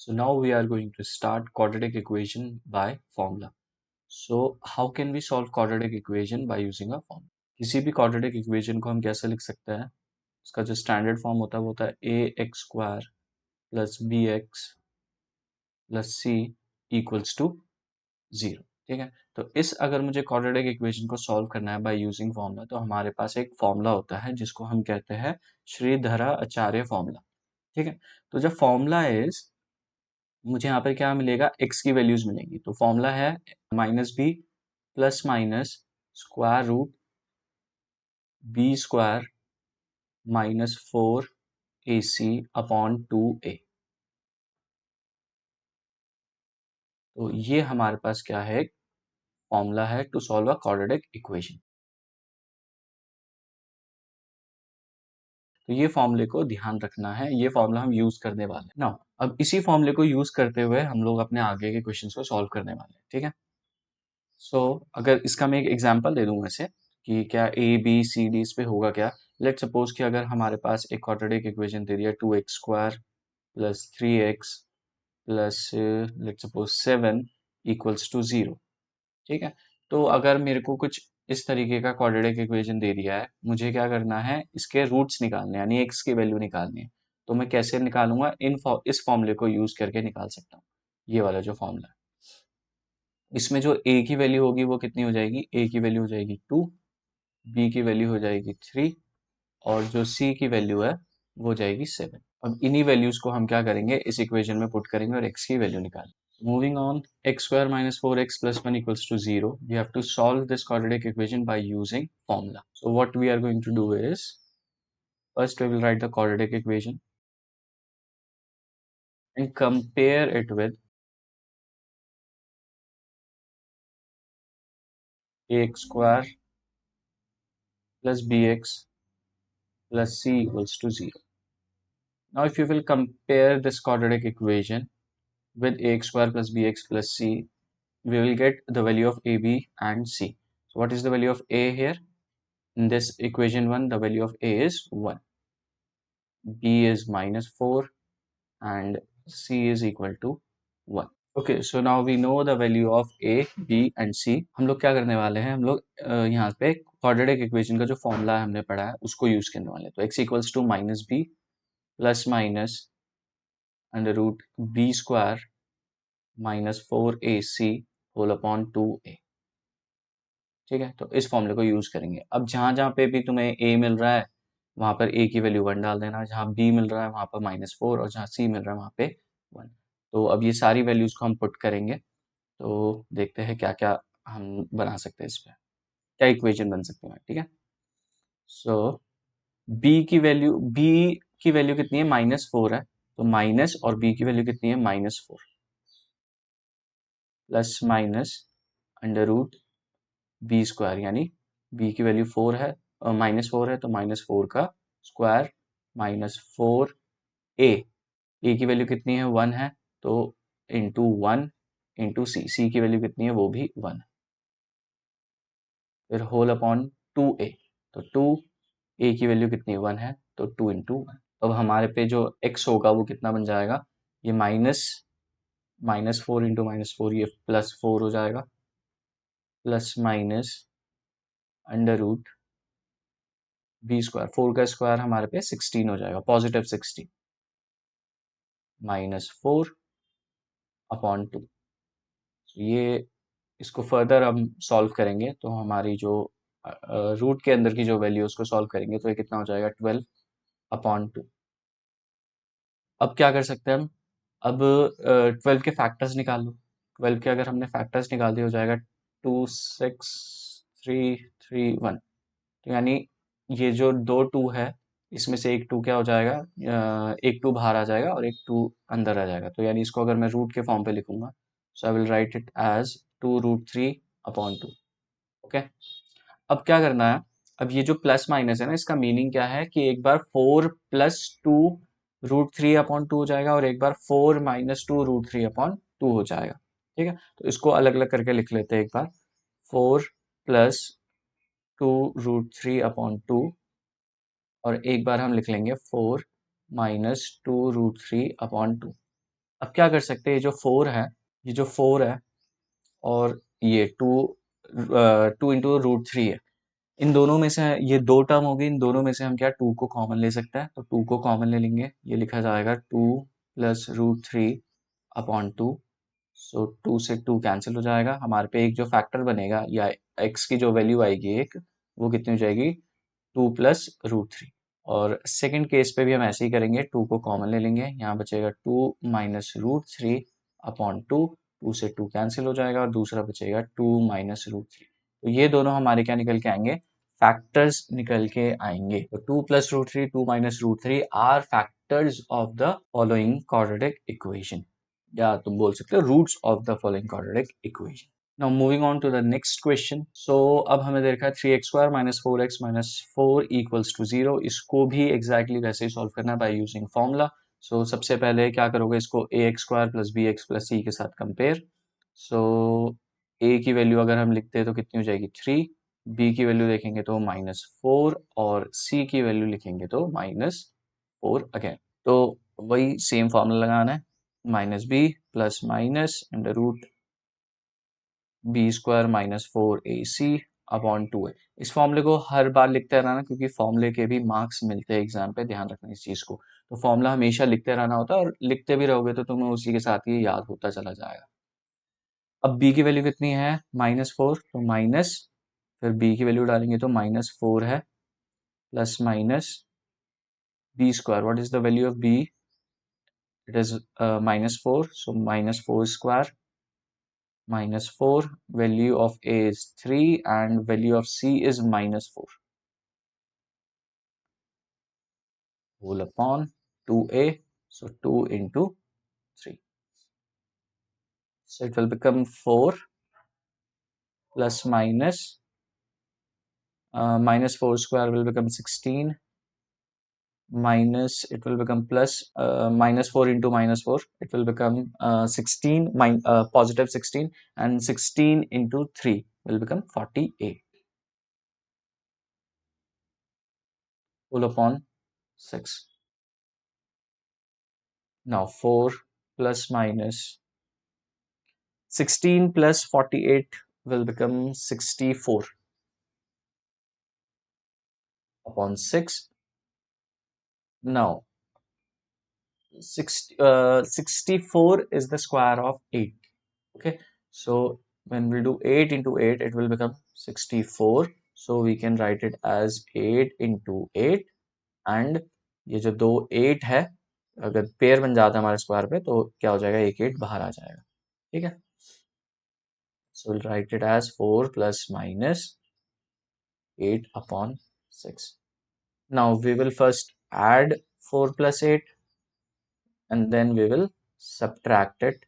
So now we are going to start quadratic equation by formula. So how can we solve quadratic equation by using a formula? किसी भी quadratic equation को हम कैसे लिख सकते हैं? उसका जो स्टैंडर्ड फॉर्म होता है वो होता है ax square plus B x plus c equals to 0. ठीक है, तो इस अगर मुझे क्वाड्रेटिक इक्वेशन को सॉल्व करना है बाय यूजिंग फॉर्मूला, तो हमारे पास एक फॉर्मूला होता है जिसको हम कहते हैं श्रीधरा आचार्य फॉर्मूला. ठीक है, तो जब फॉर्मूला इज मुझे यहाँ पर क्या मिलेगा, x की वैल्यूज मिलेंगी. तो फॉर्मूला है -b plus minus square root B square -4ac upon 2a. तो ये हमारे पास क्या है, फॉर्मूला है to solve a quadratic equation. तो ये फॉर्मूले को ध्यान रखना है, ये फॉर्मूला हम यूज करने वाले हैं ना. अब इसी फॉर्मूले को यूज करते हुए हम लोग अपने आगे के क्वेश्चंस को सॉल्व करने वाले हैं. ठीक है, सो अगर इसका मैं एक एग्जांपल दे दूं वैसे कि क्या ए बी सी डी इस पे होगा क्या. लेट सपोज कि अगर हमारे पास एक क्वाड्रेटिक इक्वेशन दे दिया 2x square plus 3x plus let suppose 7 equals to 0. ठीक है, तो अगर मेरे को कुछ इस तरीके का क्वाड्रेटिक इक्वेशन दे दिया है, मुझे क्या करना है, इसके रूट्स निकालने हैं, यानी एक्स की वैल्यू निकालनी है. तो मैं कैसे निकालूंगा, इस फॉर्मूले को यूज करके निकाल सकता हूँ. ये वाला जो फॉर्मूला है, इसमें जो a की वैल्यू होगी वो कितनी हो जाएगी, a की वैल्यू हो जाएगी 2, b की वैल्यू हो जाएगी 3 और जो c की वैल्यू है वो हो जाएगी 7. अब इन्हीं वैल्यूज को हम क्या करेंगे, इस इक्वेशन में पुट करेंगे और x की वैल्यू निकालेंगे. Moving on, x square minus 4x plus 1 equals to 0. We have to solve this quadratic equation by using formula. So what we are going to do is, first we will write the quadratic equation and compare it with ax square plus bx plus c equals to 0. Now if you will compare this quadratic equation with ax square plus bx plus c, we will get the value of a, b and c. So what is the value of a here? In this equation 1, the value of a is 1. B is -4 and C is equal to 1. Okay, so now we know the value of A, B and C. हम लोग क्या करने वाले हैं, हम लोग यहाँ पे क्वाड्रेटिक इक्वेशन का जो फॉर्मूला हमने पढ़ा है उसको यूज करने वाले हैं. तो x equals to -b plus minus under root B square -4ac whole upon 2a. ठीक है, तो इस फॉर्मूले को यूज करेंगे. अब जहां जहां पे भी तुम्हें a मिल रहा है वहां पर a की वैल्यू 1 डाल देना, जहां b मिल रहा है वहां पर -4 और जहां c मिल रहा है वहां पे 1. तो अब ये सारी वैल्यूज को हम पुट करेंगे, तो देखते हैं क्या क्या हम बना सकते हैं, इस पे क्या इक्वेशन बन सकते हैं. ठीक है, सो b की वैल्यू कितनी है, -4 है. तो माइनस और b की वैल्यू कितनी है, -4 plus minus under root B square, यानी b की वैल्यू 4 है, -4 है तो -4 का स्क्वायर -4a की वैल्यू कितनी है, 1 है. तो इंटू 1 इंटू सी की वैल्यू कितनी है, वो भी 1 है. फिर होल अपॉन 2a, तो 2a की वैल्यू कितनी 1 है, तो 2 इंटू 1. अब हमारे पे जो x होगा वो कितना बन जाएगा, ये -4 इंटू -4 ये +4 हो जाएगा plus minus under root B square, 4 का स्क्वायर हमारे पे 16 हो जाएगा, पॉजिटिव 16 -4 अपॉन 2. ये इसको फर्दर हम सॉल्व करेंगे तो हमारी जो रूट के अंदर की जो वैल्यू उसको सॉल्व करेंगे तो ये कितना हो जाएगा, 12 अपॉन 2. अब क्या कर सकते हैं हम, अब 12 के फैक्टर्स निकाल लो. 12 के अगर हमने फैक्टर्स निकाल दिए हो जाएगा 2 6 3 3 1. तो यानी ये जो दो 2 है इसमें से एक 2 क्या हो जाएगा, एक 2 बाहर आ जाएगा और एक 2 अंदर आ जाएगा. तो यानी इसको अगर मैं रूट के फॉर्म पे लिखूंगा, so I will write it as 2√3 upon 2. Okay, अब क्या करना है, अब ये जो प्लस माइनस है ना, इसका मीनिंग क्या है कि एक बार 4 + 2 √3 अपॉन 2 हो जाएगा और एक बार 4 - 2 √3 अपॉन 2 हो जाएगा. ठीक है, तो इसको अलग अलग करके लिख लेते हैं. एक बार 4 + 2 √3 अपॉन 2 और एक बार हम लिख लेंगे 4 - 2 √3 अपॉन 2. अब क्या कर सकते हैं, ये जो 4 है, ये जो 4 है और ये 2 इंटू √3 है, इन दोनों में से ये दो टर्म होगी, इन दोनों में से हम क्या 2 को कॉमन ले सकते हैं, तो 2 को कॉमन ले लेंगे, ये लिखा जाएगा 2 प्लस √3 अपॉन 2। सो 2 से 2 कैंसिल हो जाएगा, हमारे पे एक जो फैक्टर बनेगा या x की जो वैल्यू आएगी एक, वो कितनी हो जाएगी 2 प्लस √3। और सेकंड केस पे भी हम ऐसे ही करेंगे, 2 को कॉमन ले लेंगे, यहाँ बचेगा 2 माइनस √3 अपॉन 2, 2 से 2 कैंसिल हो जाएगा और दूसरा बचेगा 2 माइनस √3। तो ये दोनों हमारे क्या निकल के आएंगे, फैक्टर्स निकल के आएंगे। तो 2 plus √3 2 minus √3 are factors of the following quadratic equation, या तुम बोल सकते हो roots of the following quadratic equation. Now moving on to the next question. So अब हमें देखा है 3x² minus 4x minus 4 equals to 0, इसको भी exactly वैसे ही सॉल्व करना है बाय यूजिंग फॉर्मूला। सो सबसे पहले क्या करोगे, इसको ax² plus bx plus c के साथ कंपेयर। सो a की वैल्यू अगर हम लिखते हैं तो कितनी हो जाएगी 3, b की वैल्यू देखेंगे तो -4 और c की वैल्यू लिखेंगे तो -4 अगेन। तो वही सेम फॉर्मूला लगाना है, minus B plus minus under root b² minus 4ac upon 2 है। इस फॉर्मूले को हर बार लिखते रहना, क्योंकि फॉर्मूले के भी मार्क्स मिलते हैं एग्जाम पे, ध्यान रखना इस चीज को। तो फॉर्मूला हमेशा लिखते रहना होता है, और लिखते भी रहोगे तो तुम्हें उसी के साथ ही याद होता चला जाएगा। अब b की वैल्यू कितनी है -4, तो माइनस, फिर b की वैल्यू डालेंगे तो -4 है, plus minus b², what is the value of b, it is -4, so -4², -4, value of a is 3 and value of c is -4, whole upon 2a, so 2 into 3, so it will become 4 plus -4² will become 16, minus it will become plus -4 into -4, it will become 16, positive 16, and 16 into 3 will become 48, whole upon 6. Now 4 plus minus 16 plus 48 will become 64 upon 6. Now 64 is the square of 8. Okay, so when we do 8 into 8, it will become 64. So we can write it as 8 into 8, and ये जो दो 8 है, अगर pair बन जाता है हमारे square पे, तो क्या हो जाएगा, एक 8 बाहर आ जाएगा। ठीक है, so we'll write it as 4 plus minus 8 upon 6. Now we will first add 4 plus 8 and then we will subtract it.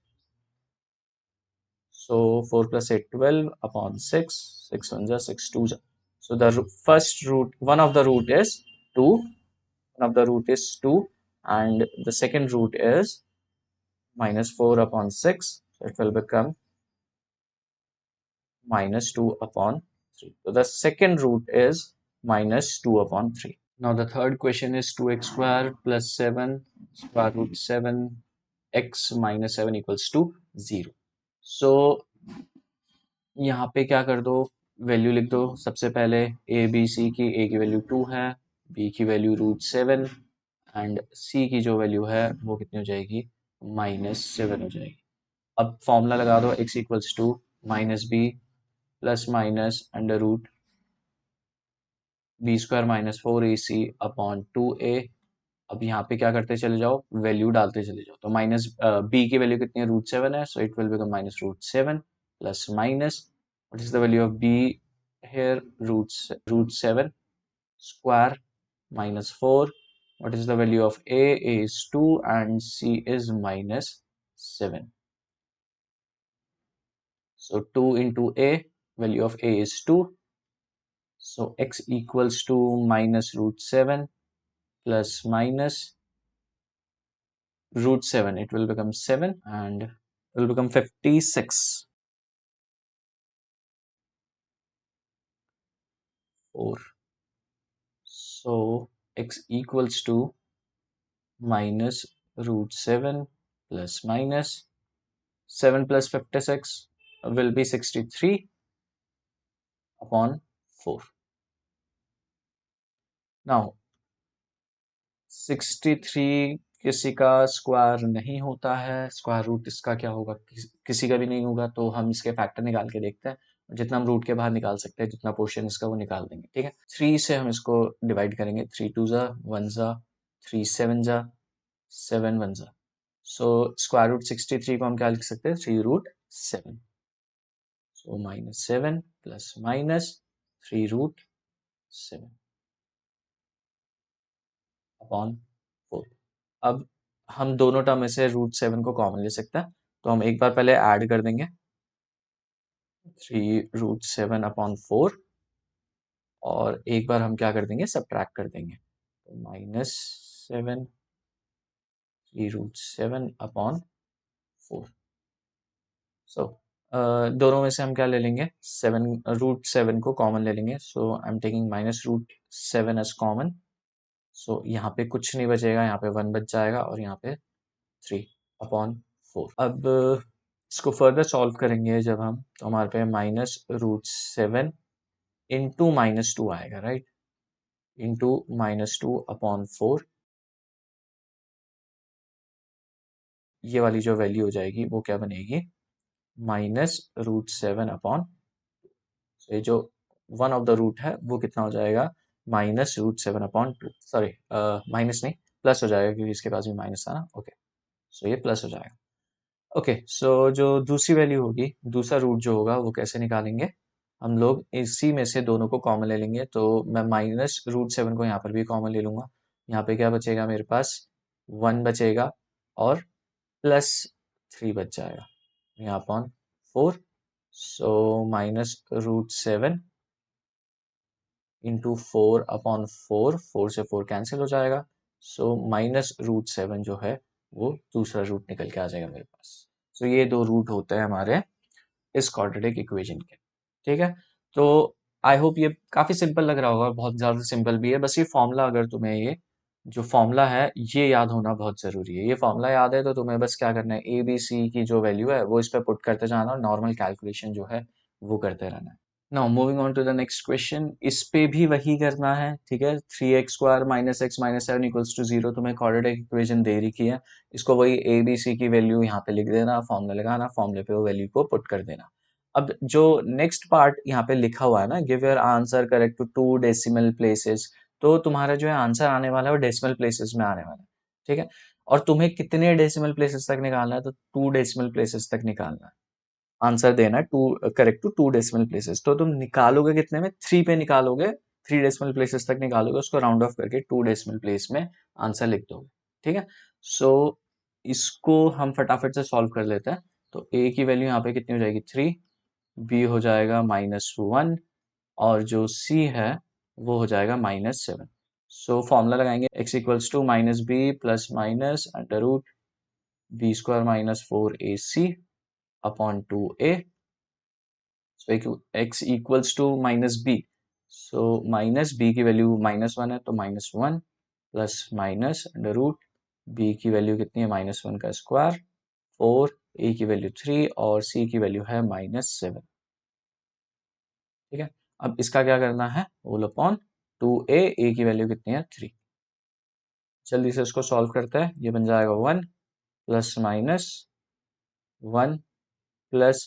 So 4 plus 8, 12 upon 6, 6 1 ja, 6 2 ja. So the first root, one of the root is 2, one of the root is 2, and the second root is -4 upon 6. So it will become -2 upon 3. So the second root is -2 upon 3. Now the third question is 2x² plus 7 square root 7 x minus 7 equals to 0. So यहाँ पे क्या कर दो, value लिख दो। सबसे पहले A B C की, a की वैल्यू 2 है, b की वैल्यू √7 एंड c की जो वैल्यू है वो कितनी हो जाएगी, -7 हो जाएगी। अब फॉर्मूला लगा दो, x equals to minus B plus minus under root b² minus 4ac upon 2a। अब यहाँ पे क्या करते चले जाओ, वैल्यू डालते चले जाओ। तो माइनस b की वैल्यू कितनी है, √7 है, सो it will become -√7 plus minus what is the value of b here, √7 square -4, what is the value of a is 2 and c is -7, so 2 into a, value of a is 2, so x equals to -√7 plus minus √7, it will become 7 and it will become 56, 4. So x equals to -√7 plus minus 7 plus 56 will be 63 upon 4. Now 63 किसी का square नहीं होता है, square root इसका क्या होगा, किसी का भी नहीं होगा, तो हम इसके फैक्टर निकाल के देखते हैं। जितना हम रूट के बाहर निकाल सकते हैं, जितना पोर्शन इसका वो निकाल देंगे, ठीक है। 3 से हम इसको डिवाइड करेंगे, 3 2 जा 1 जा 3 7 जा 7 1 जा। सो स्क्वायर रूट 63 को हम क्या लिख सकते हैं, 3 रूट 7। सो -7 प्लस माइनस 3 रूट 7 अपॉन 4। अब हम दोनों टर्म में से रूट 7 को कॉमन ले सकते हैं, तो हम एक बार पहले ऐड कर देंगे 3 रूट 7 अपॉन 4, और एक बार हम क्या कर देंगे, सब्ट्रैक्ट कर देंगे, तो -7 3 रूट 7 अपॉन 4। सो दोनों में से हम क्या ले लेंगे, 7 रूट 7 को कॉमन ले लेंगे। So I am taking minus root 7 as common. So यहाँ पे कुछ नहीं बचेगा, यहाँ पे 1 बच जाएगा और यहाँ पे 3 अपॉन 4। अब इसको फर्दर सॉल्व करेंगे जब हम, तो हमारे पे -√7 इंटू -2 आएगा, राइट, इंटू -2 अपॉन 4। ये वाली जो वैल्यू हो जाएगी वो क्या बनेगी, -√7 अपॉन, ये जो वन ऑफ द रूट है वो कितना हो जाएगा, -√7 अपॉन 2। सॉरी, माइनस नहीं, प्लस हो जाएगा क्योंकि इसके पास भी माइनस था ना। ओके, सो ये प्लस हो जाएगा। ओके, सो जो दूसरी वैल्यू होगी, दूसरा रूट जो होगा वो कैसे निकालेंगे, हम लोग इसी में से दोनों को कॉमन ले लेंगे। तो मैं -√7 को यहाँ पर भी कॉमन ले लूँगा। यहाँ पे क्या बचेगा मेरे पास, 1 बचेगा और +3 बच जाएगा यहाँ अपॉन 4। सो -√7 इंटू 4 अपॉन 4, 4 से 4 कैंसिल हो जाएगा। सो -√7 जो है वो दूसरा रूट निकल के आ जाएगा मेरे पास। सो ये दो रूट होते हैं हमारे इस क्वाड्रेटिक इक्वेशन के, ठीक है। तो आई होप ये काफ़ी सिंपल लग रहा होगा, बहुत ज़्यादा सिंपल भी है। बस ये फॉर्मूला, अगर तुम्हें ये जो फॉर्मूला है ये याद होना बहुत ज़रूरी है। ये फॉर्मूला याद है तो तुम्हें बस क्या करना है, ए बी सी की जो वैल्यू है वो इस पर पुट करते जाना और नॉर्मल कैलकुलेशन जो है वो करते रहना है। Now moving on to the next question, इस पे भी वही करना है, ठीक है। 3x² -x -7 = 0 तुम्हें क्वाड्रेटिक इक्वेशन दे रखी है, इसको वही ए बी सी की वैल्यू यहाँ पे लिख देना, फॉर्मूला लगाना, फॉर्मूले पे वो वैल्यू को पुट कर देना। अब जो नेक्स्ट पार्ट यहाँ पे लिखा हुआ है ना, give your answer correct to 2 decimal places, तो तुम्हारा जो है आंसर आने वाला है वो डेसिमल प्लेसेस में आने वाला है, ठीक है। और तुम्हें कितने डेसिमल प्लेसेस तक निकालना है, तो 2 डेसिमल प्लेसेस तक निकालना है, आंसर देना है to, correct to 2 decimal places. तो तुम निकालोगे कितने में, 3 पे निकालोगे, 3 डेसिमल प्लेसेस तक निकालोगे, उसको राउंड ऑफ करके 2 डेसिमल प्लेस में आंसर लिख दोगे, ठीक है। सो इसको हम फटाफट से सॉल्व कर लेते हैं। तो a की वैल्यू यहाँ पे कितनी हो जाएगी, 3, b हो जाएगा -1, और जो c है वो हो जाएगा -7। सो फॉर्मूला लगाएंगे, x = -b plus minus √b² - 4ac upon 2a। सो x = -b, सो -b की वैल्यू -1 है तो -1 प्लस माइनस √ b की वैल्यू कितनी है, -1 का स्क्वायर 4, a की वैल्यू 3 और c की वैल्यू है -7, ठीक है। अब इसका क्या करना है, होल अपॉन 2a, a की वैल्यू कितनी है 3। जल्दी से इसको सॉल्व करते हैं, ये बन जाएगा 1 प्लस माइनस 1 प्लस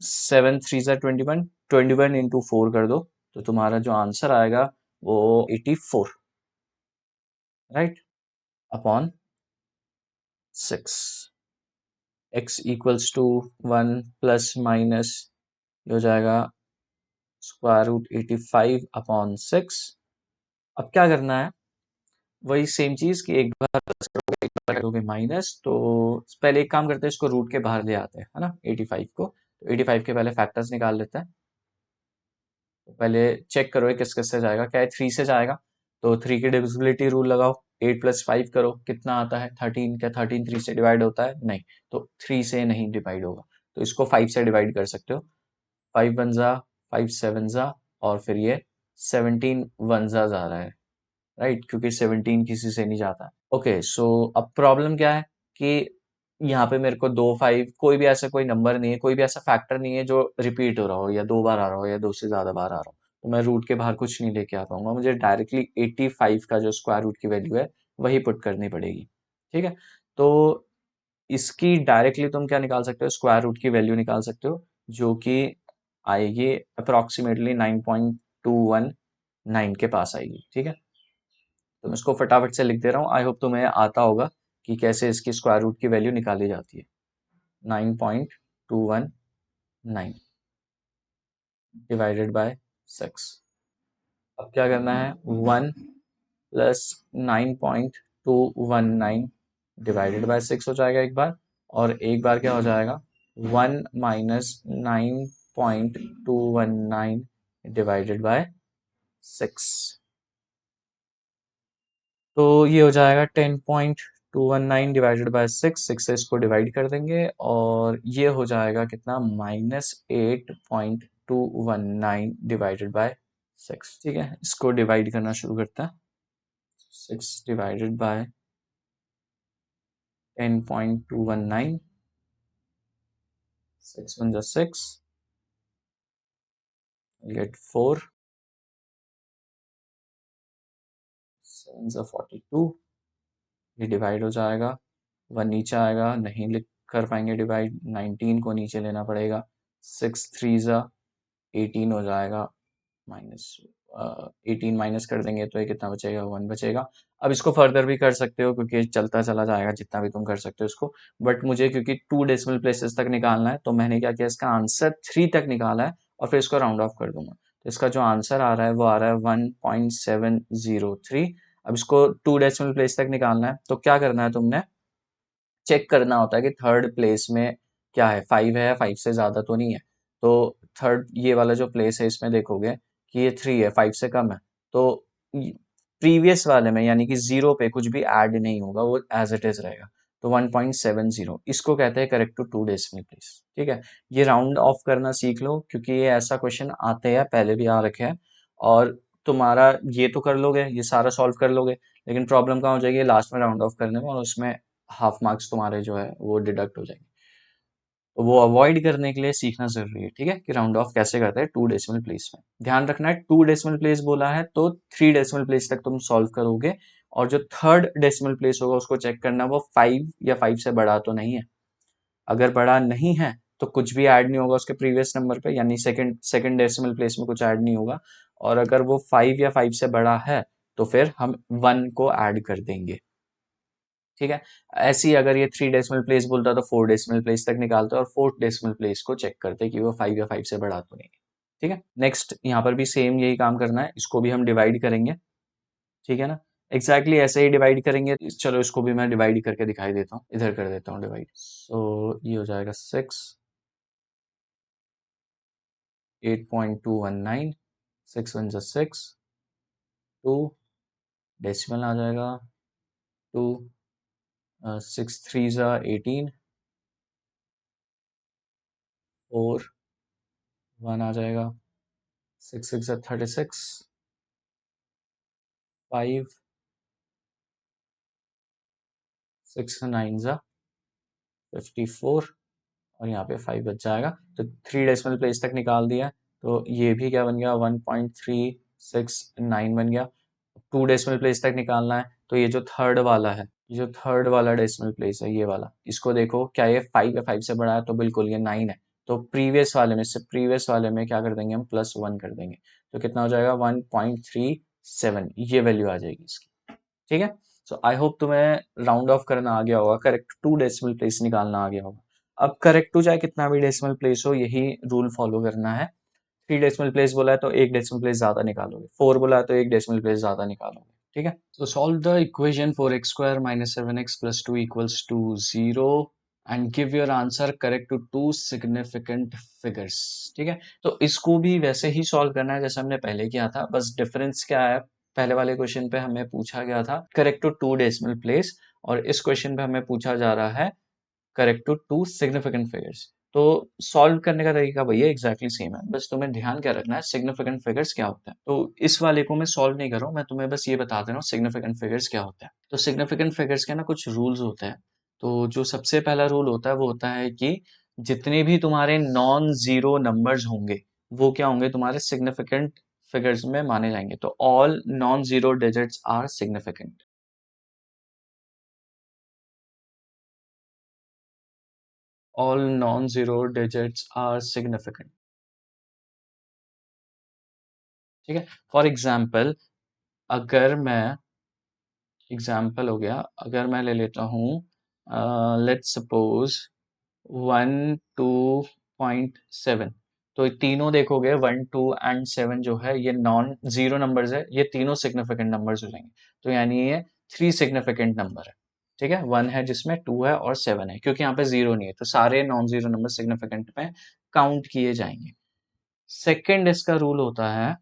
7 3 ज़ा 21, 21 इंटू 4 कर दो तो तुम्हारा जो आंसर आएगा वो 84, right, upon 6। x = 1 plus minus हो जाएगा √85 अपॉन 6। अब क्या करना है, वही सेम चीज कि एक बार प्लस करोगे, एक बार करोगे माइनस, तो पहले एक काम करते हैं, इसको रूट के बाहर ले आते हैं, है ना, 85 को। तो 85 के पहले फैक्टर्स निकाल लेते हैं। तो पहले चेक करो ये किस किस से जाएगा, क्या है 3 से जाएगा, तो 3 की डिविजिबिलिटी रूल लगाओ, 8 + 5 करो, कितना आता है 13, क्या 13 3 से डिवाइड होता है, नहीं, तो 3 से नहीं डिवाइड होगा, तो इसको 5 से डिवाइड कर सकते हो। 5 1 ज़ा 5 7 ज़ा, और फिर ये 17 1 ज़ा जा रहा है, राइट, क्योंकि 17 किसी से नहीं जाता। ओके, सो अब प्रॉब्लम क्या है कि यहाँ पे मेरे को 2 5 कोई भी ऐसा कोई नंबर नहीं है, कोई भी ऐसा फैक्टर नहीं है जो रिपीट हो रहा हो या 2 बार आ रहा हो या 2 से ज़्यादा बार आ रहा हो, तो मैं रूट के बाहर कुछ नहीं लेके आ पाऊंगा, मुझे डायरेक्टली 85 का जो स्क्वायर रूट की वैल्यू है वही पुट करनी पड़ेगी। ठीक है, तो इसकी डायरेक्टली तुम क्या निकाल सकते हो, स्क्वायर रूट की वैल्यू निकाल सकते हो, जो कि आएगी अप्रोक्सीमेटली 9.219 के पास आएगी। ठीक है, तो मैं इसको फटाफट से लिख दे रहा हूँ, आई होप तुम्हें आता होगा कि कैसे इसकी स्क्वायर रूट की वैल्यू निकाली जाती है। 9.219 डिवाइडेड बाय 6। अब क्या करना है, 1 + 9.219 डिवाइडेड बाय 6 हो जाएगा एक बार, और एक बार क्या हो जाएगा, 1 - 9.219 डिवाइडेड बाय 6। तो ये हो जाएगा 10.219 डिवाइडेड बाय 6 से इसको डिवाइड कर देंगे, और ये हो जाएगा कितना, -8.219 डिवाइडेड बाय 6। ठीक है, इसको डिवाइड करना शुरू करते हैं। 6 डिवाइडेड बाय 10.219, 6 1 = 6, गेट 4, 7 = 42, ये डिवाइड हो जाएगा, 1 नीचे आएगा, नहीं लिख कर पाएंगे डिवाइड, 19 को नीचे लेना पड़ेगा, 6 3 ज़ा 18 हो जाएगा, माइनस 18 माइनस कर देंगे तो ये कितना बचेगा, 1 बचेगा। अब इसको फर्दर भी कर सकते हो क्योंकि चलता चला जाएगा, जितना भी तुम कर सकते हो इसको, बट मुझे क्योंकि 2 डेसिमल प्लेसेस तक निकालना है तो मैंने क्या किया, इसका आंसर 3 तक निकाला है और फिर इसको राउंड ऑफ कर दूंगा, तो इसका जो आंसर आ रहा है वो आ रहा है 1.703। अब इसको 2 डेसिमल प्लेस तक निकालना है, तो क्या करना है, तुमने चेक करना होता है कि थर्ड प्लेस में क्या है, 5 है या 5 से ज़्यादा तो नहीं है। तो थर्ड ये वाला जो प्लेस है इसमें देखोगे कि ये 3 है, 5 से कम है, तो प्रीवियस वाले में यानी कि 0 पे कुछ भी ऐड नहीं होगा, वो एज इट इज रहेगा। तो 1.70 इसको कहते हैं करेक्ट टू 2 डेसिमल प्लेस। ठीक है, ये राउंड ऑफ करना सीख लो क्योंकि ये ऐसा क्वेश्चन आते हैं, पहले भी आ रखे हैं, और तुम्हारा ये तो कर लोगे, ये सारा सॉल्व कर लोगे, लेकिन प्रॉब्लम कहाँ हो जाएगी, लास्ट में राउंड ऑफ करने में, और उसमें हाफ मार्क्स तुम्हारे जो है वो डिडक्ट हो जाएंगे। तो वो अवॉइड करने के लिए सीखना जरूरी है। ठीक है, कि राउंड ऑफ कैसे करते हैं 2 डेसिमल प्लेस में। ध्यान रखना है 2 डेसिमल प्लेस बोला है तो 3 डेसिमल प्लेस तक तुम सॉल्व करोगे, और जो थर्ड डेसिमल प्लेस होगा उसको चेक करना वो 5 या 5 से बड़ा तो नहीं है। अगर बड़ा नहीं है तो कुछ भी ऐड नहीं होगा उसके प्रीवियस नंबर पे, यानी सेकंड सेकंड डेसिमल प्लेस में कुछ ऐड नहीं होगा, और अगर वो 5 या 5 से बड़ा है तो फिर हम 1 को ऐड कर देंगे। ठीक है, ऐसी अगर ये 3 डेसिमल प्लेस बोलता तो 4 डेसिमल प्लेस तक निकालते और 4th डेसिमल प्लेस को चेक करते कि वो 5 या 5 से बड़ा तो नहीं है। ठीक है, नेक्स्ट यहाँ पर भी सेम यही काम करना है, इसको भी हम डिवाइड करेंगे। ठीक है ना, एग्जैक्टली ऐसे ही डिवाइड करेंगे। चलो इसको भी मैं डिवाइड करके दिखाई देता हूँ, इधर कर देता हूँ डिवाइड। सो ये हो जाएगा 6, 8.219, 6 1 = 6, 2 डेसिमल आ जाएगा, 2 6 3 = 18, 4 1 आ जाएगा, 6 6 = 36, 5 6 9 ज़ा 54, और यहाँ पे 5 बच जाएगा, तो 3 डेसिमल प्लेस तक निकाल दिया, तो ये भी क्या बन गया, 1.369 बन गया। 2 डेसिमल प्लेस तक निकालना है, तो ये जो थर्ड वाला है, ये जो थर्ड वाला डेसिमल प्लेस है ये वाला, इसको देखो क्या ये 5 या 5 से बड़ा है, तो बिल्कुल ये 9 है, तो प्रीवियस वाले में से प्रीवियस वाले में क्या कर देंगे हम, +1 कर देंगे, तो कितना हो जाएगा, 1.37, ये वैल्यू आ जाएगी इसकी। ठीक है, सो आई होप तुम्हें राउंड ऑफ करना आ गया होगा, करेक्ट 2 डेसिमल प्लेस निकालना आ गया होगा। अब करेक्ट टू चाहे कितना भी डेसिमल प्लेस हो, यही रूल फॉलो करना है। 3 डेसिमल प्लेस बोला है तो 1 डेसिमल प्लेस ज्यादा निकालोगे, 4 बोला है तो 1 डेसिमल प्लेस ज्यादा निकालोगे। ठीक है, तो solve the equation 4x² - 7x + 2 = 0 and give your answer correct to 2 significant figures. ठीक है, तो इसको भी वैसे ही सॉल्व करना है जैसे हमने पहले किया था, बस डिफरेंस क्या है, पहले वाले क्वेश्चन पे हमें पूछा गया था करेक्ट टू 2 डेसिमल प्लेस, और इस क्वेश्चन पे हमें पूछा जा रहा है करेक्ट टू 2 सिग्निफिकेंट फिगर्स। तो सॉल्व करने का तरीका भैया एग्जैक्टली सेम है, बस तुम्हें ध्यान क्या रखना है, सिग्निफिकेंट फिगर्स क्या होता है। तो इस वाले को मैं सॉल्व नहीं कर रहा हूँ, मैं तुम्हें बस ये बता दे रहा हूँ सिग्निफिकेंट फिगर्स क्या होता है। तो सिग्निफिकेंट फिगर्स के ना कुछ रूल्स होते हैं, तो जो सबसे पहला रूल होता है वो होता है कि जितने भी तुम्हारे नॉन जीरो नंबर्स होंगे वो क्या होंगे, तुम्हारे सिग्निफिकेंट फिगर्स में माने जाएंगे। तो all non zero digits are significant. All non zero digits are significant. ठीक है। फॉर एग्जाम्पल, अगर मैं एग्जाम्पल हो गया, अगर मैं ले लेता हूँ लेट्स सपोज 1 2.7, तो ये तीनों देखोगे 1 2 एंड 7 जो है ये नॉन जीरो नंबर्स है, ये तीनों सिग्निफिकेंट नंबर्स हो जाएंगे। तो यानी ये थ्री सिग्निफिकेंट नंबर है। ठीक है, वन है जिसमें, टू है और सेवन है, क्योंकि यहाँ पे जीरो नहीं है तो सारे नॉन जीरो नंबर सिग्निफिकेंट में काउंट किए जाएंगे। सेकेंड इसका रूल होता है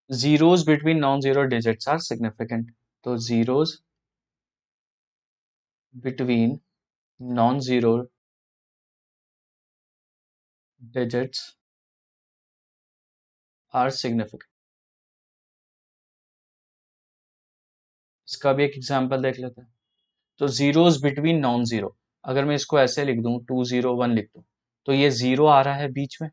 zeros between non-zero digits are significant। तो zeros between non-zero digits are significant। इसका भी एक एग्जांपल देख लेते हैं। तो zeros between non-zero, अगर मैं इसको ऐसे लिख दूं 201 लिख दूं, तो ये जीरो आ रहा है बीच में,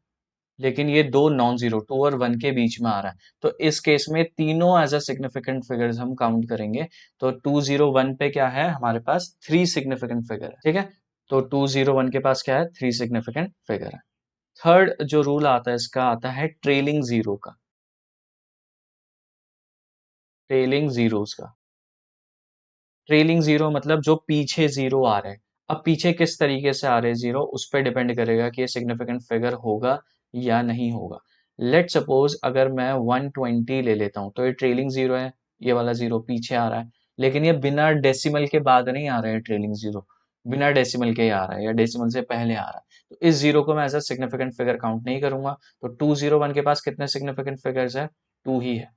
लेकिन ये दो नॉन जीरो, टू और वन के बीच में आ रहा है। तो इस केस में तीनों एज अ सिग्निफिकेंट फिगर्स हम काउंट करेंगे। तो 201 पे क्या है हमारे पास, थ्री सिग्निफिकेंट फिगर है। ठीक है, तो 201 के पास क्या है, थ्री सिग्निफिकेंट फिगर है। थर्ड जो रूल आता है इसका आता है ट्रेलिंग जीरो का। ट्रेलिंग जीरोस का, ट्रेलिंग जीरो मतलब जो पीछे जीरो आ रहे हैं। अब पीछे किस तरीके से आ रहे हैं जीरो, उस पर डिपेंड करेगा कि ये सिग्निफिकेंट फिगर होगा या नहीं होगा। लेट सपोज अगर मैं 120 ले लेता हूँ, तो ये ट्रेलिंग जीरो है, ये वाला जीरो पीछे आ रहा है, लेकिन ये बिना डेसिमल के बाद नहीं आ रहा है ट्रेलिंग जीरो, बिना डेसिमल के ही आ रहा है या डेसिमल से पहले आ रहा है। तो इस जीरो को मैं as a significant figure count नहीं करूंगा। तो 201 के पास कितने सिग्निफिकेंट फिगर्स है, टू ही है।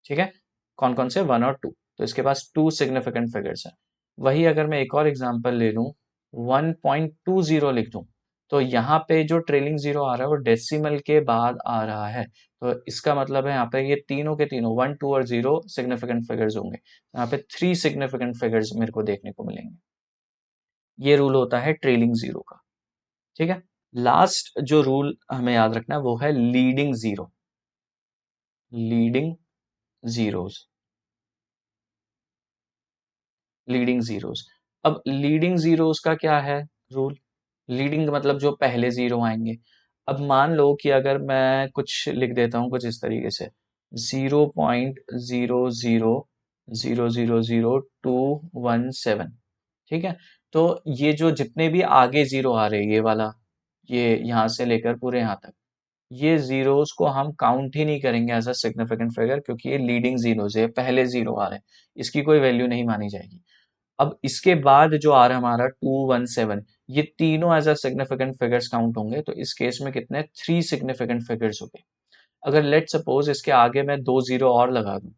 ठीक है, कौन कौन से, वन और टू, तो इसके पास टू सिग्निफिकेंट फिगर्स है। वही अगर मैं एक और एग्जांपल ले लूं, 1.20 लिख दूं, तो यहाँ पे जो ट्रेलिंग जीरो आ रहा है वो डेसिमल के बाद आ रहा है। तो इसका मतलब है यहाँ पे ये तीनों के तीनों, वन टू और जीरो सिग्निफिकेंट फिगर्स होंगे। यहाँ पे थ्री सिग्निफिकेंट फिगर्स मेरे को देखने को मिलेंगे। ये रूल होता है ट्रेलिंग जीरो का। ठीक है, लास्ट जो रूल हमें याद रखना है वो है leading zero. Leading zeros, leading zeros. अब लीडिंग जीरोस का क्या है रूल, लीडिंग मतलब जो पहले जीरो आएंगे। अब मान लो कि अगर मैं कुछ लिख देता हूँ कुछ इस तरीके से, 0.00000217। ठीक है, तो ये जो जितने भी आगे जीरो आ रहे हैं, ये वाला, ये यहाँ से लेकर पूरे यहाँ तक, ये जीरोस को हम काउंट ही नहीं करेंगे एज अ सिग्निफिकेंट फिगर, क्योंकि ये लीडिंग जीरोस है, पहले जीरो आ रहे हैं, इसकी कोई वैल्यू नहीं मानी जाएगी। अब इसके बाद जो आ रहा है हमारा 217, ये तीनों as a significant figures count होंगे। तो इस केस में कितने, थ्री सिग्निफिकेंट फिगर्स हो गए। अगर लेट सपोज इसके आगे मैं दो जीरो और लगा दूं,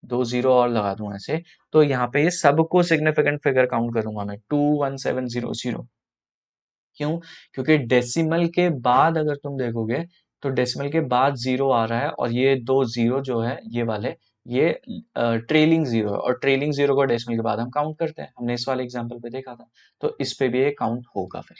दो जीरो और लगा दूं ऐसे, तो यहाँ पे ये सबको सिग्निफिकेंट फिगर काउंट करूंगा मैं, 21700। क्यों, क्योंकि डेसिमल के बाद अगर तुम देखोगे तो डेसिमल के बाद जीरो आ रहा है, और ये दो जीरो जो है ये वाले, ये ट्रेलिंग जीरो है, और ट्रेलिंग जीरो को डेसिमल के बाद हम काउंट करते हैं, हमने इस वाले एग्जांपल पे देखा था। तो इस पे भी ये काउंट होगा फिर।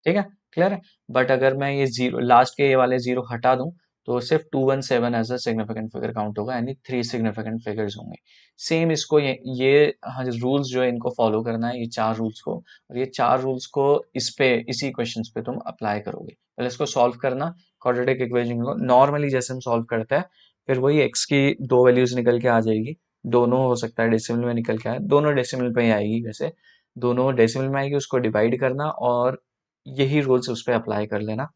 ठीक है, क्लियर है। बट अगर मैं ये जीरो लास्ट के ये वाले जीरो हटा दूं, तो सिर्फ 217 as a significant figure count होगा, यानी थ्री सिग्निफिकेंट फिगर्स होंगे। सेम इसको ये रूल्स जो है इनको फॉलो करना है, ये चार रूल्स को, और ये चार रूल्स को इस पे, इसी क्वेश्चंस पे तुम अप्लाई करोगे। पहले इसको सॉल्व करना, क्वाड्रेटिक इक्वेशन को नॉर्मली जैसे हम सॉल्व करते हैं, फिर वही एक्स की दो वैल्यूज निकल के आ जाएगी। दोनों हो सकता है डेसिमल में निकल के आए, दोनों डेसिमल पे ही आएगी वैसे, दोनों डेसिमल में आएगी, उसको डिवाइड करना और यही रूल्स उस पर अप्लाई कर लेना।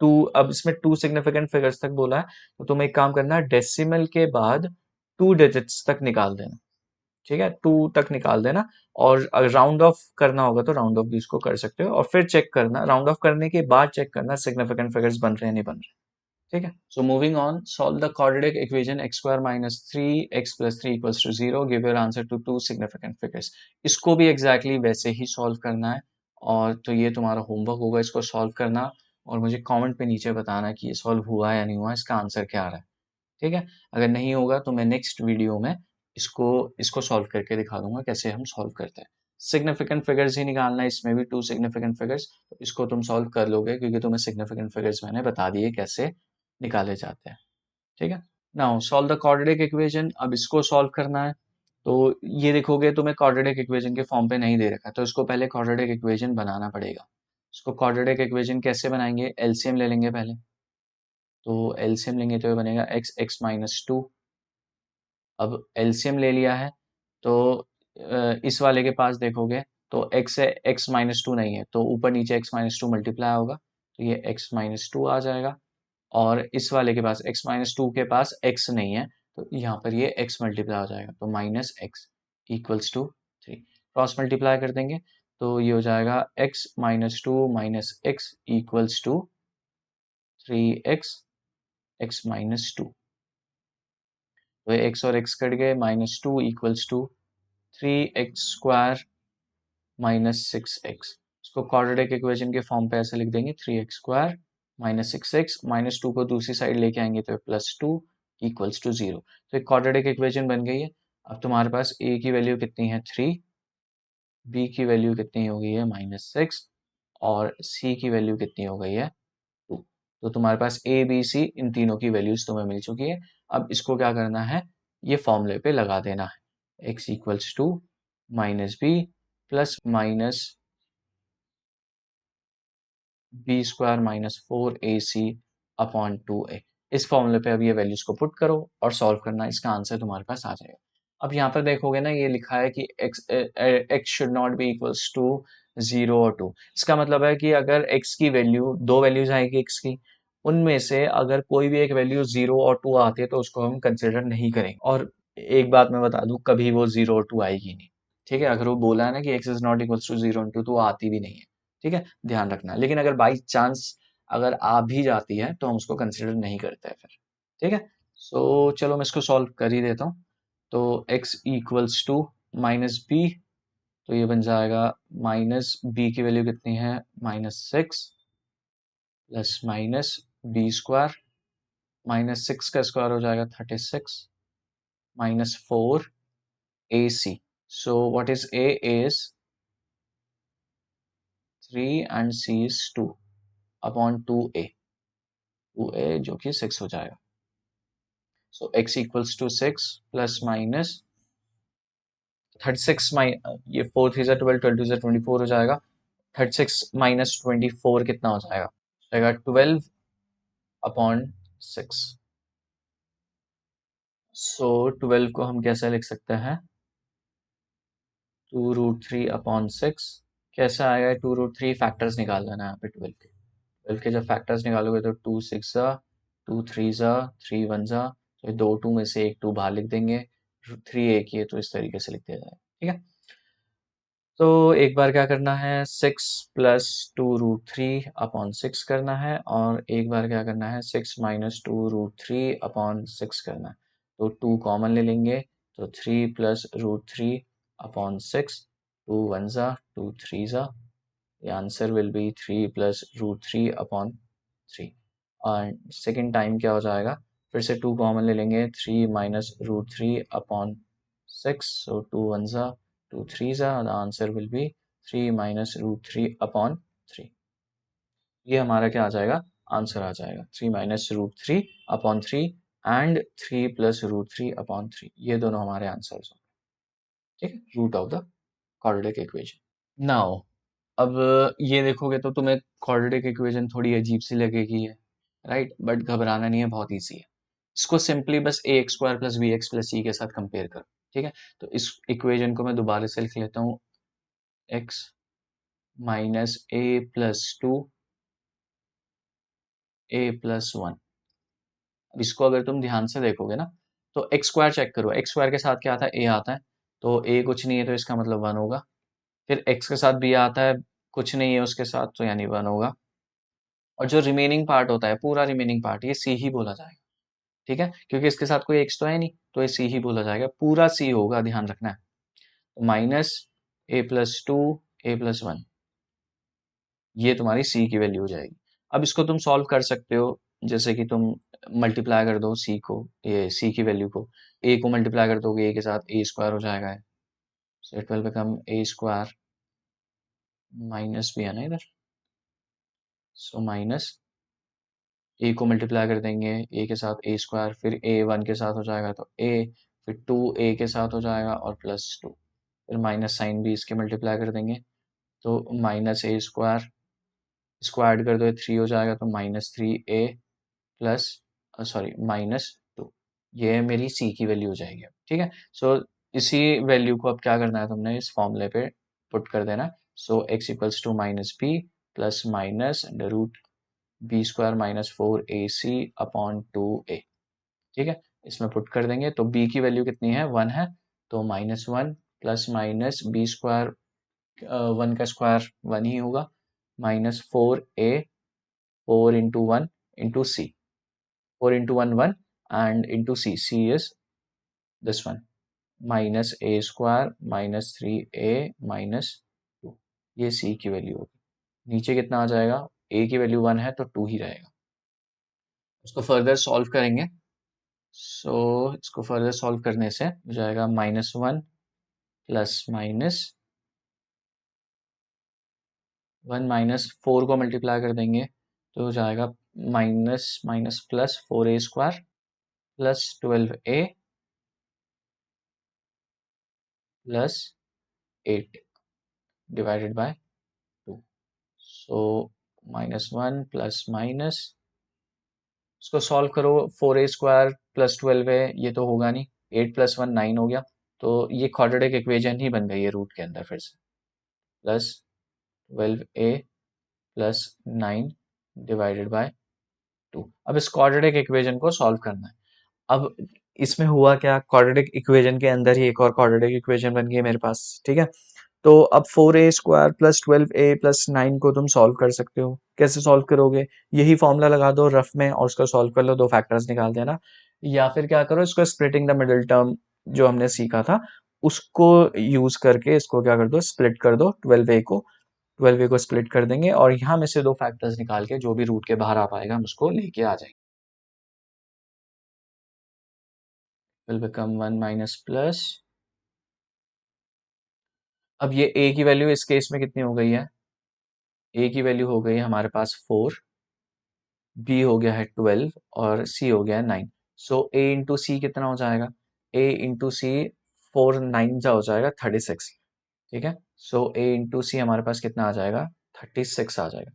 टू, अब इसमें टू सिग्निफिकेंट फिगर्स तक बोला है, तो तुम्हें एक काम करना है, डेसिमल के बाद टू डिजिट्स तक निकाल देना। ठीक है, टू तक निकाल देना, और अगर राउंड ऑफ करना होगा तो राउंड ऑफ भी इसको कर सकते हो, और फिर चेक करना, राउंड ऑफ करने के बाद चेक करना सिग्निफिकेंट फिगर्स बन रहे हैं नहीं बन रहे। ठीक है, so moving on, solve the quadratic equation x square minus three x plus three equals to zero, give your answer to two significant figures. इसको भी एग्जैक्टली exactly वैसे ही सॉल्व करना है, और तो ये तुम्हारा होमवर्क होगा इसको सॉल्व करना, और मुझे कमेंट पे नीचे बताना कि ये सॉल्व हुआ या नहीं हुआ, इसका आंसर क्या आ रहा है। ठीक है, अगर नहीं होगा तो मैं नेक्स्ट वीडियो में इसको इसको सॉल्व करके दिखा दूंगा कैसे हम सॉल्व करते हैं। सिग्निफिकेंट फिगर्स ही निकालना है, इसमें भी 2 सिग्निफिकेंट फिगर्स, तो इसको तुम सॉल्व कर लोगे क्योंकि तुम्हें सिग्निफिकेंट फिगर्स मैंने बता दिए कैसे निकाले जाते हैं। ठीक है, now solve the quadratic equation. अब इसको सॉल्व करना है, तो ये देखोगे तुम्हें क्वाड्रेटिक इक्वेशन के फॉर्म पे नहीं दे रखा, तो इसको पहले क्वाड्रेटिक इक्वेशन बनाना पड़ेगा। इसको क्वाड्रेटिक इक्वेशन कैसे बनाएंगे, एलसीएम ले लेंगे पहले, तो एलसीएम लेंगे तो ये बनेगा एक्स एक्स माइनस टू। अब एलसीएम ले लिया है, तो इस वाले के पास देखोगे तो एक्स है, एक्स माइनस टू नहीं है, तो ऊपर नीचे एक्स माइनस टू मल्टीप्लाई होगा, तो ये एक्स माइनस टू आ जाएगा। और इस वाले के पास एक्स माइनस टू के पास एक्स नहीं है, तो यहाँ पर ये एक्स मल्टीप्लाई हो जाएगा, तो minus x equals to three. Cross multiply कर देंगे तो ये हो जाएगा x minus two minus x equals to three x x minus two. तो एक्स और एक्स कट गए, minus two equals to three x square minus six x. इसको क्वाड्रेटिक इक्वेशन के फॉर्म पे ऐसे लिख देंगे, three x square minus six x, minus two को दूसरी साइड लेके आएंगे तो plus to equals to zero. तो एक क्वाड्रेटिक इक्वेशन बन गई है। अब तुम्हारे पास ए की वैल्यू कितनी है, थ्री, बी की वैल्यू कितनी हो गई है, माइनस सिक्स, और सी की वैल्यू कितनी हो गई है, टू। तो तुम्हारे पास ए बी सी इन तीनों की वैल्यूज तुम्हें मिल चुकी है। अब इसको क्या करना है, ये फॉर्मूले पे लगा देना है, x equals to minus B plus minus B square minus four A C upon two a. इस फॉर्मूले पे अब ये वैल्यूज को पुट करो और सॉल्व करना, इसका आंसर तुम्हारे पास आ जाएगा। अब यहाँ पर देखोगे ना, ये लिखा है कि x should not be equals to zero और टू। इसका मतलब है कि अगर x की वैल्यू, दो वैल्यूज आएगी x की, उनमें से अगर कोई भी एक वैल्यू जीरो और टू आती है तो उसको हम कंसिडर नहीं करेंगे। और एक बात मैं बता दूं, कभी वो जीरो और टू आएगी नहीं। ठीक है, अगर वो बोला है ना कि x is not equals to zero और टू, तो वो आती भी नहीं है। ठीक है, ध्यान रखना। लेकिन अगर बाई चांस अगर आ भी जाती है तो हम उसको कंसिडर नहीं करते हैं फिर। ठीक है, सो चलो मैं इसको सॉल्व कर ही देता हूँ। तो x equals to minus b, तो ये बन जाएगा माइनस बी की वैल्यू कितनी है, minus six plus minus B square, minus six का स्क्वायर हो जाएगा thirty six, minus four A C. So what is a is three and c is two upon two A जो कि six हो जाएगा। So x equals to six plus minus thirty six, ये four three ज़ा twelve, twelve two ज़ा 24 हो जाएगा। 36 minus 24 कितना हो जाएगा, जाएगा 12 अपॉन सिक्स। सो 12 को हम कैसे लिख सकते हैं, two root three upon six. कैसे आएगा टू रूट थ्री, फैक्टर्स निकाल लेना है यहाँ पे 12 के। 12 के जब फैक्टर्स निकालोगे तो टू सिक्स ज़ा, टू थ्री ज़ा, थ्री वन ज़ा, तो दो टू में से एक टू बाहर लिख देंगे, थ्री एक ही है तो इस तरीके से लिख दिया जाएगा। ठीक है, तो एक बार क्या करना है, six plus two root three upon six करना है, और एक बार क्या करना है, six minus two root three upon six करना है। तो टू कॉमन ले लेंगे, तो three plus root three upon six, two one ज़ा, टू थ्री ज़ा, the answer will be three plus root three upon three. और सेकेंड टाइम क्या हो जाएगा, फिर से टू कॉमन ले लेंगे, three minus root three upon six, so two one ज़ा, टू थ्री ज़ा, the answer will be three minus root three upon three. ये हमारा क्या आ जाएगा, आंसर आ जाएगा three minus root three upon three and three plus root three upon three. ये दोनों हमारे आंसर्स होंगे। ठीक है, root of the quadratic equation. Now अब ये देखोगे तो तुम्हें क्वाड्रेटिक इक्वेशन थोड़ी अजीब सी लगेगी है, राइट, बट घबराना नहीं है, बहुत ईजी है। इसको सिंपली बस A X square plus B x plus C के साथ कंपेयर करो। ठीक है, तो इस इक्वेशन को मैं दोबारा से लिख लेता हूँ, एक्स माइनस ए प्लस टू ए प्लस वन। अब इसको अगर तुम ध्यान से देखोगे ना, तो एक्स स्क्वायर चेक करो, एक्स स्क्वायर के साथ क्या आता है, ए आता है, तो ए कुछ नहीं है तो इसका मतलब वन होगा। फिर एक्स के साथ बी आता है, कुछ नहीं है उसके साथ, तो यानी वन होगा। और जो रिमेनिंग पार्ट होता है, पूरा रिमेनिंग पार्ट, ये सी ही बोला जाएगा। ठीक है, क्योंकि इसके साथ कोई एक्स तो है नहीं, तो ये सी ही बोला जाएगा, पूरा सी होगा, ध्यान रखना है। तो माइनस ए प्लस टू ए प्लस वन, ये तुम्हारी सी की वैल्यू हो जाएगी। अब इसको तुम सॉल्व कर सकते हो, जैसे कि तुम मल्टीप्लाई कर दो सी को, ये सी की वैल्यू को, ए को मल्टीप्लाई कर दोगे ए के साथ, ए स्क्वायर हो जाएगा। So it will become A square minus B है ना इधर, सो माइनस ए को मल्टीप्लाई कर देंगे ए के साथ ए स्क्वायर, फिर ए वन के साथ हो जाएगा तो ए, फिर टू ए के साथ हो जाएगा और प्लस टू, फिर माइनस साइन भी इसके मल्टीप्लाई कर देंगे तो माइनस ए स्क्वायर, स्क्वायर कर दो थ्री हो जाएगा तो माइनस थ्री ए प्लस सॉरी माइनस टू, ये मेरी सी की वैल्यू हो जाएगी। ठीक है, सो इसी वैल्यू को अब क्या करना है तुमने इस फॉर्मूले पे पुट कर देना। So X equals to minus B plus minus under root B square minus four A C upon two A. ठीक है, इसमें पुट कर देंगे तो b की वैल्यू कितनी है, वन है, तो minus one plus minus B square, one का स्क्वायर वन ही होगा, minus four A, four into one into C, four into one one and into C, C is this one, minus A square minus three A minus two, ये C की value होगी। नीचे कितना आ जाएगा, ए की value one है तो to ही रहेगा। उसको फर्दर सॉल्व करेंगे, सो इसको फर्दर सॉल्व करने से हो जाएगा minus one plus minus one minus four को मल्टीप्लाई कर देंगे तो हो जाएगा minus minus plus four A square plus twelve A plus eight divided by two. So minus one plus minus, इसको सॉल्व करो, four A square plus twelve A ये तो होगा नहीं, एट प्लस वन नाइन हो गया, तो ये क्वाड्रेटिक इक्वेशन ही बन गई है रूट के अंदर फिर से, plus twelve A plus nine divided by to. अब इस क्वाड्रेटिक इक्वेशन को सॉल्व करना है। अब इसमें हुआ क्या, क्वाड्रेटिक इक्वेशन के अंदर ही एक और क्वाड्रेटिक इक्वेशन बन गई है मेरे पास। ठीक है, तो अब four A square plus twelve A plus nine को तुम सॉल्व कर सकते हो। कैसे सॉल्व करोगे, यही फॉर्मूला लगा दो रफ में और उसको सॉल्व कर लो, दो फैक्टर्स निकाल देना, या फिर क्या करो इसको स्प्लिटिंग द मिडिल टर्म जो हमने सीखा था उसको यूज करके इसको क्या कर दो, स्प्लिट कर दो, ट्वेल्व ए को स्प्लिट कर देंगे और यहाँ में से दो फैक्टर्स निकाल के जो भी रूट के बाहर आ पाएगा हम उसको लेके आ जाएंगे। Will become one minus plus, अब ये a की वैल्यू इस केस में कितनी हो गई है, a की वैल्यू हो गई है हमारे पास फोर, b हो गया है ट्वेल्व और c हो गया है nine. So a into C कितना हो जाएगा, a into C, four nine जा हो जाएगा 36। ठीक है, सो a इंटू सी हमारे पास कितना आ जाएगा, 36 आ जाएगा।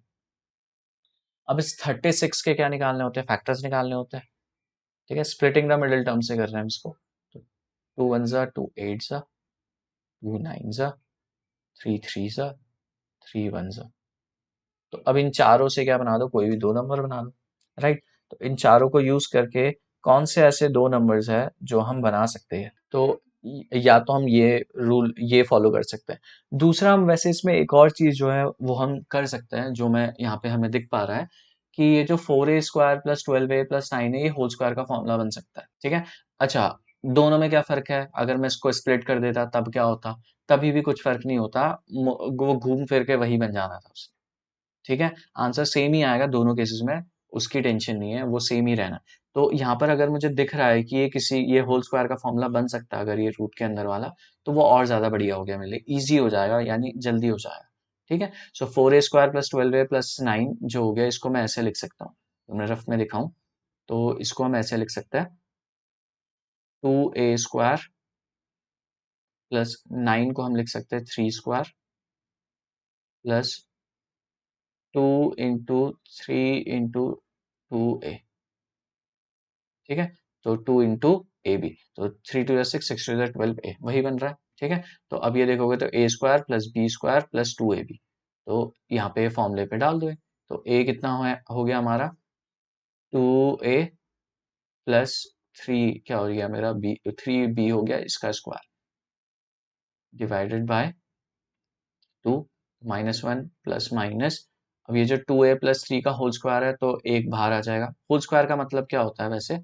अब इस 36 के क्या निकालने होते हैं, फैक्टर्स निकालने होते हैं। ठीक है, स्प्लिटिंग द मिडिल टर्म से कर रहे हैं हम इसको, तो टू वन जा टू एट जा, टू नाइन जा, थ्री थ्री जा, थ्री वन जा, तो अब इन चारों से क्या बना दो, कोई भी दो नंबर बना दो। राइट, तो इन चारों को यूज करके कौन से ऐसे दो नंबर्स है जो हम बना सकते हैं, तो या तो हम ये रूल ये फॉलो कर सकते हैं। दूसरा हम वैसे इसमें एक और चीज जो है वो हम कर सकते हैं, जो मैं यहाँ पे हमें दिख पा रहा है कि ये जो four A square plus twelve A plus nine है ये होल स्क्वायर का फॉर्मूला बन सकता है। ठीक है, अच्छा दोनों में क्या फर्क है, अगर मैं इसको स्प्लिट कर देता तब क्या होता, तभी भी कुछ फर्क नहीं होता, वो घूम फिर के वही बन जाना था उसने। ठीक है, आंसर सेम ही आएगा दोनों केसेस में, उसकी टेंशन नहीं है, वो सेम ही रहना। तो यहाँ पर अगर मुझे दिख रहा है कि ये होल स्क्वायर का फॉर्मूला बन सकता है अगर ये रूट के अंदर वाला, तो वो और ज्यादा बढ़िया हो गया मेरे लिए, इजी हो जाएगा यानी जल्दी हो जाएगा। ठीक है, so four A square plus twelve A plus nine जो हो गया इसको मैं ऐसे लिख सकता हूँ, तो मैं रफ में दिखाऊं तो इसको हम ऐसे लिख सकते हैं, two A square plus nine को हम लिख सकते हैं three square plus two into three into two A. ठीक है, तो टू इंटू ए बी, तो three two six, six two twelve A वही बन रहा है। ठीक है, तो अब ये देखोगे तो A square plus B square plus two A B, तो यहाँ पे फॉर्मूले पे डाल दो, तो ए कितना हो गया हमारा, टू ए प्लस थ्री क्या हो गया मेरा बी, थ्री बी हो गया इसका square divided by to, minus one plus minus, अब ये जो टू ए प्लस थ्री का होल स्क्वायर है तो एक बाहर आ जाएगा। होल स्क्वायर का मतलब क्या होता है वैसे,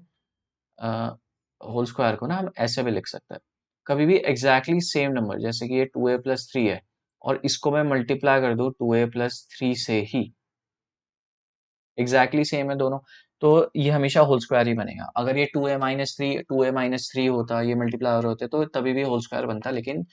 होल स्क्वायर को ना हम ऐसे भी लिख सकते हैं, कभी भी एग्जैक्टली सेम नंबर, जैसे कि ये टू ए प्लस थ्री है और इसको मैं मल्टीप्लाई कर दूं टू ए प्लस थ्री से ही, एग्जैक्टली सेम है दोनों, तो ये हमेशा होल स्क्वायर ही बनेगा। अगर ये टू ए माइनस थ्री होता, ये मल्टीप्लाई हो रहे होते तो तभी भी होल स्क्वायर बनता, लेकिन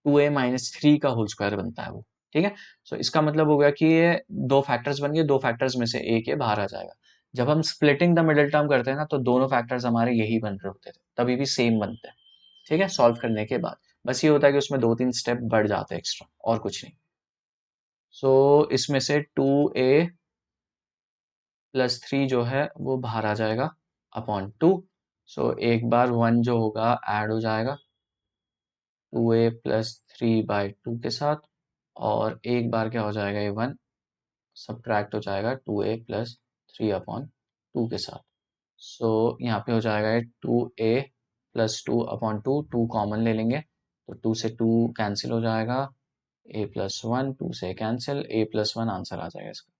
2a माइनस 3 का होल स्क्वायर बनता है वो, ठीक है। सो इसका मतलब हो गया कि ये दो फैक्टर्स बन गए, दो फैक्टर्स में से एक ये बाहर आ जाएगा। जब हम स्प्लिटिंग द मिडिल टर्म करते हैं ना, तो दोनों फैक्टर्स हमारे यही बन रहे होते थे, तभी भी सेम बनते हैं, ठीक है, सॉल्व करने के बाद। बस ये होता है कि उसमें 2-3 स्टेप बढ़ जाते हैं एक्स्ट्रा, और कुछ नहीं। सो इसमें से 2a प्लस 3 जो है वो बाहर आ जाएगा अपॉन 2। सो एक बार 1 जो होगा ऐड हो जाएगा 2a प्लस 3/2 के साथ, और एक बार क्या हो जाएगा, ये 1 सब्ट्रैक्ट हो जाएगा 2a प्लस 3/2 के साथ। सो यहाँ पे हो जाएगा ये 2a प्लस 2/2, 2 कॉमन ले लेंगे तो 2 से 2 कैंसिल हो जाएगा, a प्लस 1, 2 से कैंसिल, a प्लस 1 आंसर आ जाएगा इसका।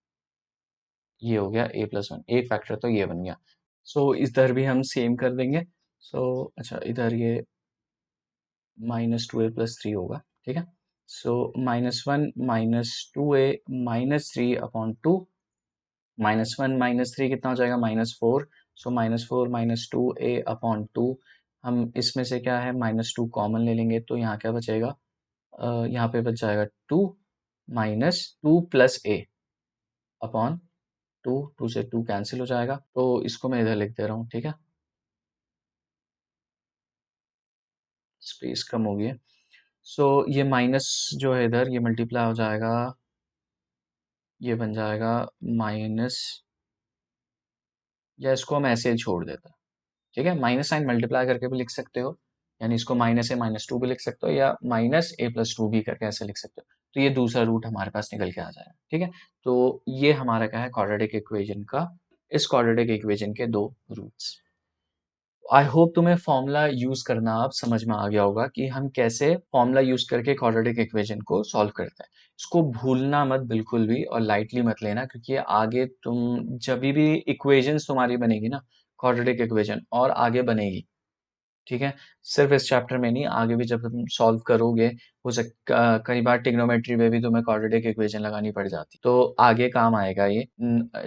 ये हो गया a प्लस 1, एक फैक्टर तो ये बन गया। सो इधर भी हम सेम कर देंगे। सो अच्छा, इधर ये -2a प्लस 3 होगा, ठीक है। सो -1 -2a -3/2, -1 -3 कितना हो जाएगा, -4। सो -4 -2a/2, हम इसमें से क्या है -2 कॉमन ले लेंगे तो यहाँ क्या बचेगा, यहाँ पे बच जाएगा 2 -2 प्लस a अपॉन 2, 2 से 2 कैंसिल हो जाएगा, तो इसको मैं इधर लिख दे रहा हूँ, ठीक है। स्पेस कम हो गई है। सो ये माइनस जो है इधर, ये मल्टीप्लाई हो जाएगा, ये बन जाएगा माइनस, या इसको हम ऐसे ही छोड़ देते हैं, ठीक है। माइनस साइन मल्टीप्लाई करके भी लिख सकते हो, यानी इसको -a -2 भी लिख सकते हो, या -a+2 भी करके ऐसे लिख सकते हो। तो ये दूसरा रूट हमारे पास निकल के आ जाएगा, ठीक है। तो ये हमारा क्या है, क्वाड्रेटिक इक्वेशन का, इस क्वाड्रेटिक इक्वेशन के दो रूट्स। आई होप तुम्हें फॉर्मूला यूज करना अब समझ में आ गया होगा कि हम कैसे फॉर्मूला यूज करके क्वाड्रेटिक इक्वेशन को सॉल्व करते हैं। इसको भूलना मत बिल्कुल भी, और लाइटली मत लेना, क्योंकि आगे तुम जब भी इक्वेशंस तुम्हारी बनेगी ना, क्वाड्रेटिक इक्वेशन और आगे बनेगी, ठीक है। सिर्फ इस चैप्टर में नहीं, आगे भी जब तुम सॉल्व करोगे, हो कई बार ट्रिग्नोमेट्री में भी तुम्हें क्वाड्रेटिक इक्वेशन लगानी पड़ जाती, तो आगे काम आएगा ये।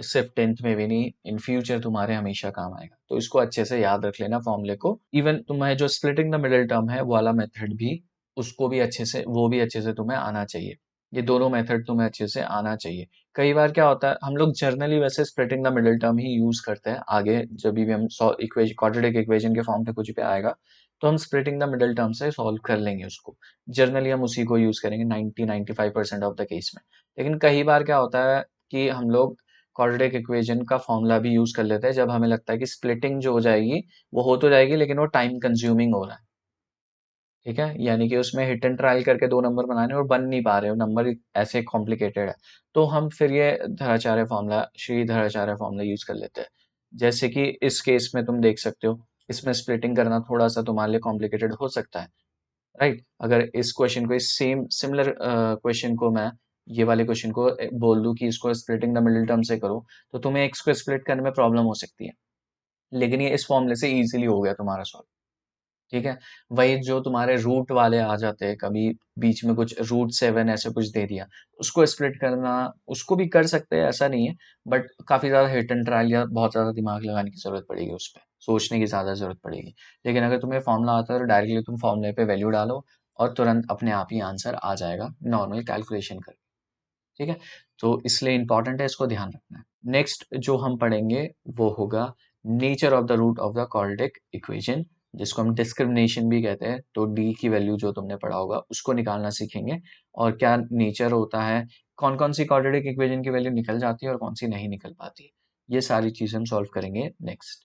सिर्फ 10th में भी नहीं, इन फ्यूचर तुम्हारे हमेशा काम आएगा, तो इसको अच्छे से याद रख लेना फॉर्मूले को। इवन तुम्हें जो स्प्लिटिंग द मिडिल टर्म है वो वाला मेथड भी, उसको भी अच्छे से, वो भी अच्छे से तुम्हें आना चाहिए। ये दोनों मेथड तुम्हें अच्छे से आना चाहिए। कई बार क्या होता है, हम लोग जर्नली वैसे splitting the middle term he use करते हैं, आगे जब भी हम इक्वेशन, क्वाड्रेटिक इक्वेशन के फॉर्म पे कुछ भी आएगा, तो हम स्प्लिटिंग द मिडिल टर्म से सॉल्व कर लेंगे उसको। जर्नली हम उसी को यूज करेंगे 90-95% ऑफ द केस में। लेकिन कई बार क्या होता है कि हम लोग क्वाड्रेटिक इक्वेशन का फॉर्मूला भी यूज कर लेते हैं, जब हमें लगता है कि स्प्लिटिंग जो हो जाएगी वो हो तो जाएगी, लेकिन वो टाइम कंज्यूमिंग हो रहा है, ठीक है। यानी कि उसमें हिट एंड ट्रायल करके दो नंबर बनाने और बन नहीं पा रहे हो, नंबर ऐसे कॉम्प्लिकेटेड है, तो हम फिर ये धराचार्य फॉर्मूला, श्री धराचार्य फॉर्मूला यूज कर लेते हैं। जैसे कि इस केस में तुम देख सकते हो, इसमें स्प्लिटिंग करना थोड़ा सा तुम्हारे लिए कॉम्प्लिकेटेड हो सकता है, राइट। अगर इस क्वेश्चन को, इस सेम सिमिलर क्वेश्चन को मैं, ये वाले क्वेश्चन को बोल दूं कि इसको स्प्लिटिंग द मिडिल टर्म से करो, तो तुम्हें एक्स को स्प्लिट करने में प्रॉब्लम हो सकती है, लेकिन ये इस फॉर्मूले से इजीली हो गया तुम्हारा सॉल्व, ठीक है। वही जो तुम्हारे रूट वाले आ जाते हैं, कभी बीच में कुछ √7 ऐसे कुछ दे दिया, उसको स्प्लिट करना, उसको भी कर सकते हैं, ऐसा नहीं है, बट काफी ज्यादा हिट एंड ट्रायल या बहुत ज्यादा दिमाग लगाने की जरूरत पड़ेगी, उस पर सोचने की ज्यादा जरूरत पड़ेगी। लेकिन अगर तुम्हें फॉर्मूला आता है तो डायरेक्टली तुम फॉर्मूले पे वैल्यू डालो और तुरंत अपने आप ही आंसर आ जाएगा, नॉर्मल कैलकुलेशन कर, ठीक है। तो इसलिए इंपॉर्टेंट है, इसको ध्यान रखना है। नेक्स्ट जो हम पढ़ेंगे वो होगा nature of the root of the quadratic equation, जिसको हम डिस्क्रिमिनेशन भी कहते हैं। तो डी की वैल्यू जो तुमने पढ़ा होगा उसको निकालना सीखेंगे, और क्या नेचर होता है, कौन कौन सी क्वाड्रेटिक इक्वेशन की वैल्यू निकल जाती है और कौन सी नहीं निकल पाती है, ये सारी चीजें हम सॉल्व करेंगे नेक्स्ट।